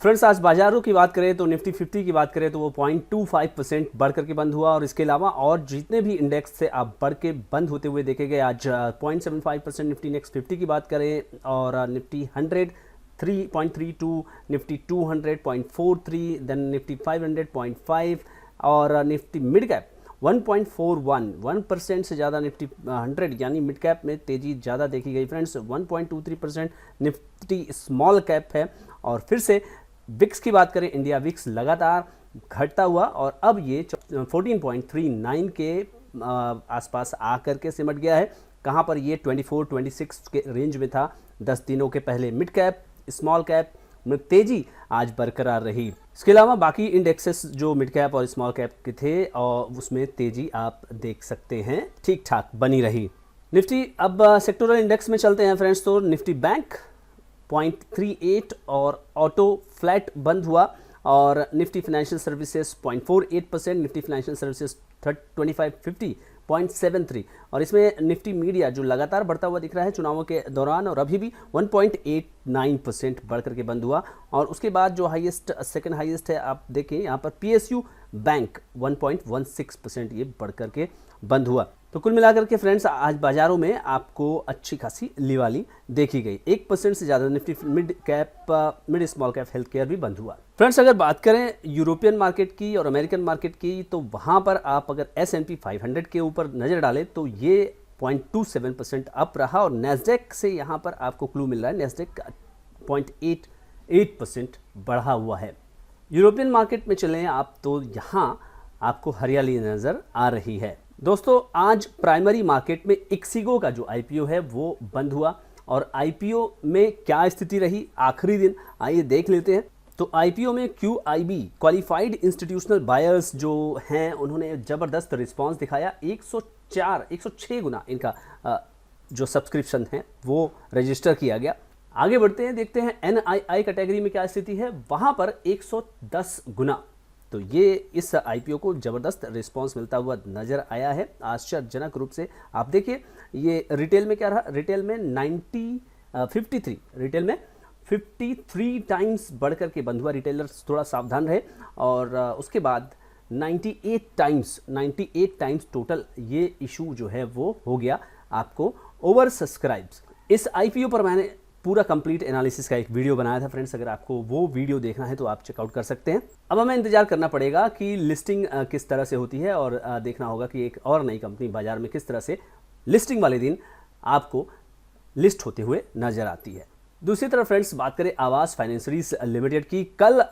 Friends, आज बाजारों की बात करें तो निफ्टी 50 की बात करें तो वो 0.25% बढ़ करके बंद हुआ और इसके अलावा और जितने भी इंडेक्स से आप बढ़ के बंद होते हुए देखे गए। आज 0.75% निफ्टी नेक्स्ट 50 की बात करें और निफ्टी 100 3.32, निफ्टी 200 0.43, देन निफ्टी 500 0.5 और निफ्टी मिड कैप 1.41 से ज़्यादा निफ्टी 100 यानी मिड कैप में तेज़ी ज़्यादा देखी गई। फ्रेंड्स, 1.23% निफ्टी स्मॉल कैप है। और फिर से विक्स की बात करें, इंडिया विक्स लगातार घटता हुआ और अब ये 14.39 के आसपास आकर के सिमट गया है। कहाँ पर ये 24-26 के रेंज में था 10 दिनों के पहले। मिड कैप स्मॉल कैप में तेजी आज बरकरार रही। इसके अलावा बाकी इंडेक्सेस जो मिड कैप और स्मॉल कैप के थे और उसमें तेजी आप देख सकते हैं ठीक ठाक बनी रही। निफ्टी अब सेक्टोरल इंडेक्स में चलते हैं फ्रेंड्स। तो निफ्टी बैंक 0.38 और ऑटो फ्लैट बंद हुआ और Nifty financial services 0.48%, Nifty financial services 2550 0.73 और इसमें निफ्टी मीडिया जो लगातार बढ़ता हुआ दिख रहा है चुनावों के दौरान और अभी भी 1.89% बढ़ करके बंद हुआ। और उसके बाद जो हाईएस्ट सेकंड हाईएस्ट है आप देखें यहाँ पर पीएसयू बैंक 1.16% ये बढ़ करके बंद हुआ। तो कुल मिलाकर के फ्रेंड्स आज बाजारों में आपको अच्छी खासी लिवाली देखी गई। 1% से ज़्यादा Nifty mid cap mid small cap health care भी बंद हुआ। फ्रेंड्स, अगर बात करें यूरोपियन मार्केट की और अमेरिकन मार्केट की तो वहाँ पर आप अगर S&P 500 के ऊपर नज़र डालें तो ये 0.27% अप रहा और नेस्डेक से यहाँ पर आपको क्लू मिल रहा है, नेस्डेक 0.88% बढ़ा हुआ है। यूरोपियन मार्केट में चलें आप तो यहाँ आपको हरियाली नज़र आ रही है। दोस्तों, आज प्राइमरी मार्केट में इक्सिगो का जो आईपीओ है वो बंद हुआ और आईपीओ में क्या स्थिति रही आखिरी दिन आइए देख लेते हैं। तो आईपीओ में QIB क्वालिफाइड इंस्टीट्यूशनल बायर्स जो हैं उन्होंने ज़बरदस्त रिस्पांस दिखाया। 106 गुना इनका जो सब्सक्रिप्शन है वो रजिस्टर किया गया। आगे बढ़ते हैं, देखते हैं NII कैटेगरी में क्या स्थिति है। वहाँ पर 110 गुना। तो ये इस आईपीओ को ज़बरदस्त रिस्पांस मिलता हुआ नज़र आया है आश्चर्यजनक रूप से। आप देखिए ये रिटेल में क्या रहा, रिटेल में 53 टाइम्स बढ़ करके बंद हुआ। रिटेलर्स थोड़ा सावधान रहे और उसके बाद 98 टाइम्स टोटल ये इशू जो है वो हो गया आपको ओवर सब्सक्राइब्स। इस आईपीओ पर मैंने पूरा कंप्लीट एनालिसिस का एक वीडियो बनाया था फ्रेंड्स, अगर आपको वो वीडियो देखना है तो आप चेकआउट कर सकते हैं। अब हमें इंतजार करना पड़ेगा कि लिस्टिंग किस तरह से होती है और देखना होगा कि एक और नई कंपनी बाजार में किस तरह से लिस्टिंग वाले दिन आपको लिस्ट होते हुए नजर आती है। दूसरी तरफ फ्रेंड्स बात करें आवास फाइनेंसरीज लिमिटेड की, कल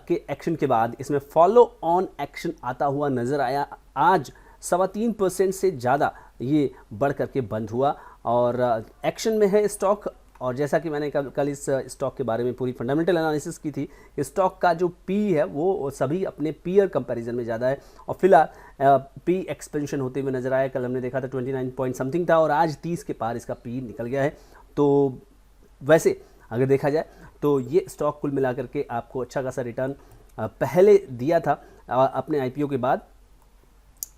के एक्शन के बाद इसमें फॉलो ऑन एक्शन आता हुआ नजर आया। आज 3.25% से ज़्यादा ये बढ़ करके बंद हुआ और एक्शन में है स्टॉक। और जैसा कि मैंने कल इस स्टॉक के बारे में पूरी फंडामेंटल एनालिसिस की थी, स्टॉक का जो पी है वो सभी अपने पीयर कंपैरिजन में ज़्यादा है और फिलहाल पी एक्सपेंशन होते हुए नजर आया। कल हमने देखा था 29 पॉइंट समथिंग था और आज 30 के पार इसका पी निकल गया है। तो वैसे अगर देखा जाए तो ये स्टॉक कुल मिलाकर के आपको अच्छा खासा रिटर्न पहले दिया था अपने आईपीओ के बाद।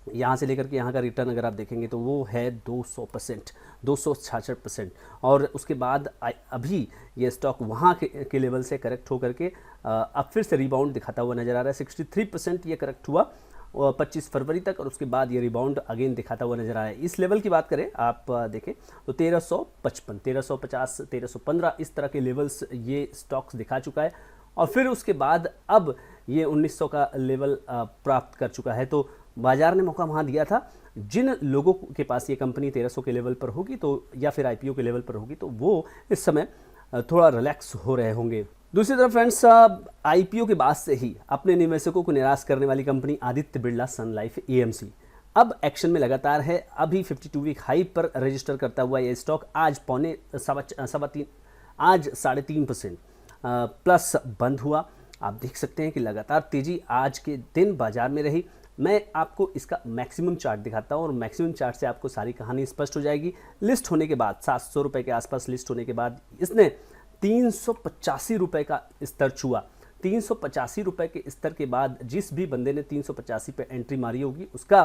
यहाँ से लेकर के यहाँ का रिटर्न अगर आप देखेंगे तो वो है 200%, 266% और उसके बाद अभी ये स्टॉक वहाँ के लेवल से करेक्ट होकर के अब फिर से रिबाउंड दिखाता हुआ नज़र आ रहा है। 63% ये करेक्ट हुआ 25 फरवरी तक और उसके बाद ये रिबाउंड अगेन दिखाता हुआ नज़र आया। इस लेवल की बात करें आप देखें तो 1355, 1350, 1315 इस तरह के लेवल्स ये स्टॉक्स दिखा चुका है और फिर उसके बाद अब ये 1900 का लेवल प्राप्त कर चुका है। तो बाजार ने मौका वहाँ दिया था। जिन लोगों के पास ये कंपनी 1300 के लेवल पर होगी तो या फिर आईपीओ के लेवल पर होगी तो वो इस समय थोड़ा रिलैक्स हो रहे होंगे। दूसरी तरफ फ्रेंड्स आईपीओ के बाद से ही अपने निवेशकों को निराश करने वाली कंपनी आदित्य बिरला सन लाइफ AMC अब एक्शन में लगातार है। अभी 52 वीक हाई पर रजिस्टर करता हुआ ये स्टॉक आज 3.5% प्लस बंद हुआ। आप देख सकते हैं कि लगातार तेजी आज के दिन बाजार में रही। मैं आपको इसका मैक्सिमम चार्ट दिखाता हूँ और मैक्सिमम चार्ट से आपको सारी कहानी स्पष्ट हो जाएगी। लिस्ट होने के बाद 700 रुपये के आसपास लिस्ट होने के बाद इसने 385 रुपये का स्तर छुआ। 385 रुपये के स्तर के बाद जिस भी बंदे ने 385 पे एंट्री मारी होगी उसका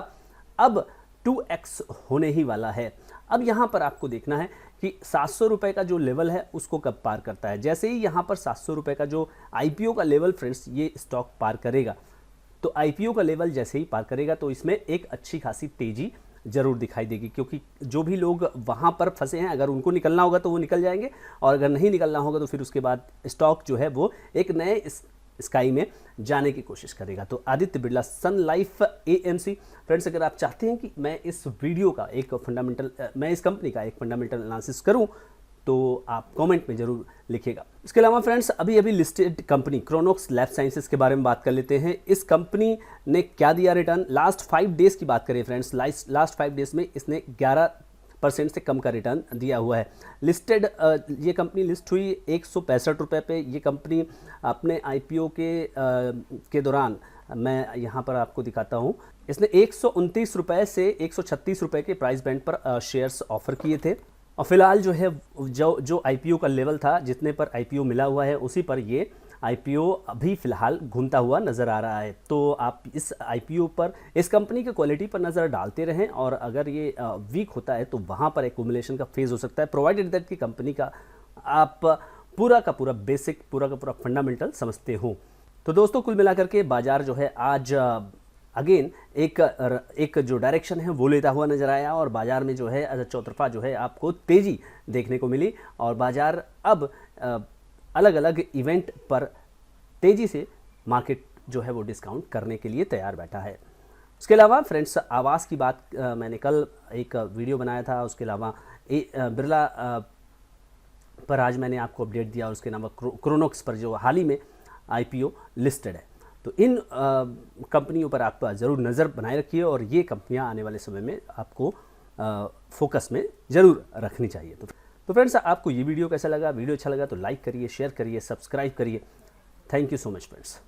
अब 2x होने ही वाला है। अब यहाँ पर आपको देखना है कि 700 रुपये का जो लेवल है उसको कब पार करता है। जैसे ही यहाँ पर 700 रुपये का जो IPO का लेवल फ्रेंड्स ये स्टॉक पार करेगा, तो IPO का लेवल जैसे ही पार करेगा तो इसमें एक अच्छी खासी तेज़ी ज़रूर दिखाई देगी, क्योंकि जो भी लोग वहाँ पर फंसे हैं अगर उनको निकलना होगा तो वो निकल जाएंगे, और अगर नहीं निकलना होगा तो फिर उसके बाद स्टॉक जो है वो एक नए स्काई में जाने की कोशिश करेगा। तो आदित्य बिरला सन लाइफ AMC फ्रेंड्स, अगर आप चाहते हैं कि मैं इस वीडियो का एक फंडामेंटल मैं इस कंपनी का एक फंडामेंटल एनालिसिस करूं तो आप कमेंट में ज़रूर लिखिएगा। इसके अलावा फ्रेंड्स अभी लिस्टेड कंपनी क्रोनोक्स लाइफ साइंसेज के बारे में बात कर लेते हैं। इस कंपनी ने क्या दिया रिटर्न, लास्ट 5 डेज़ की बात करें फ्रेंड्स, लास्ट 5 डेज़ में इसने 11% से कम का रिटर्न दिया हुआ है। लिस्टेड ये कंपनी लिस्ट हुई 165 रुपये पे। ये कंपनी अपने IPO के दौरान, मैं यहाँ पर आपको दिखाता हूँ, इसने 129 रुपये से 136 रुपये के प्राइस बैंड पर शेयर्स ऑफर किए थे, और फिलहाल जो है जो IPO का लेवल था, जितने पर IPO मिला हुआ है उसी पर ये IPO अभी फ़िलहाल घूमता हुआ नज़र आ रहा है। तो आप इस IPO पर, इस कंपनी के क्वालिटी पर नज़र डालते रहें, और अगर ये वीक होता है तो वहाँ पर एक्यूमुलेशन का फेज़ हो सकता है, प्रोवाइडेड दैट की कंपनी का आप पूरा का पूरा बेसिक, पूरा का पूरा फंडामेंटल समझते हो। तो दोस्तों कुल मिलाकर के बाज़ार जो है आज अगेन एक जो डायरेक्शन है वो लेता हुआ नज़र आया, और बाज़ार में जो है चौतरफा जो है आपको तेज़ी देखने को मिली, और बाज़ार अब अलग अलग इवेंट पर तेज़ी से मार्केट जो है वो डिस्काउंट करने के लिए तैयार बैठा है। उसके अलावा फ्रेंड्स आवास की बात, मैंने कल एक वीडियो बनाया था, उसके अलावा बिरला पर आज मैंने आपको अपडेट दिया, और उसके अलावा क्रोनोक्स पर जो हाल ही में IPO लिस्टेड है। तो इन कंपनियों पर आप ज़रूर नज़र बनाए रखिए, और ये कंपनियां आने वाले समय में आपको फोकस में ज़रूर रखनी चाहिए। तो फ्रेंड्स आपको ये वीडियो कैसा लगा? वीडियो अच्छा लगा तो लाइक करिए, शेयर करिए, सब्सक्राइब करिए। Thank you so much friends.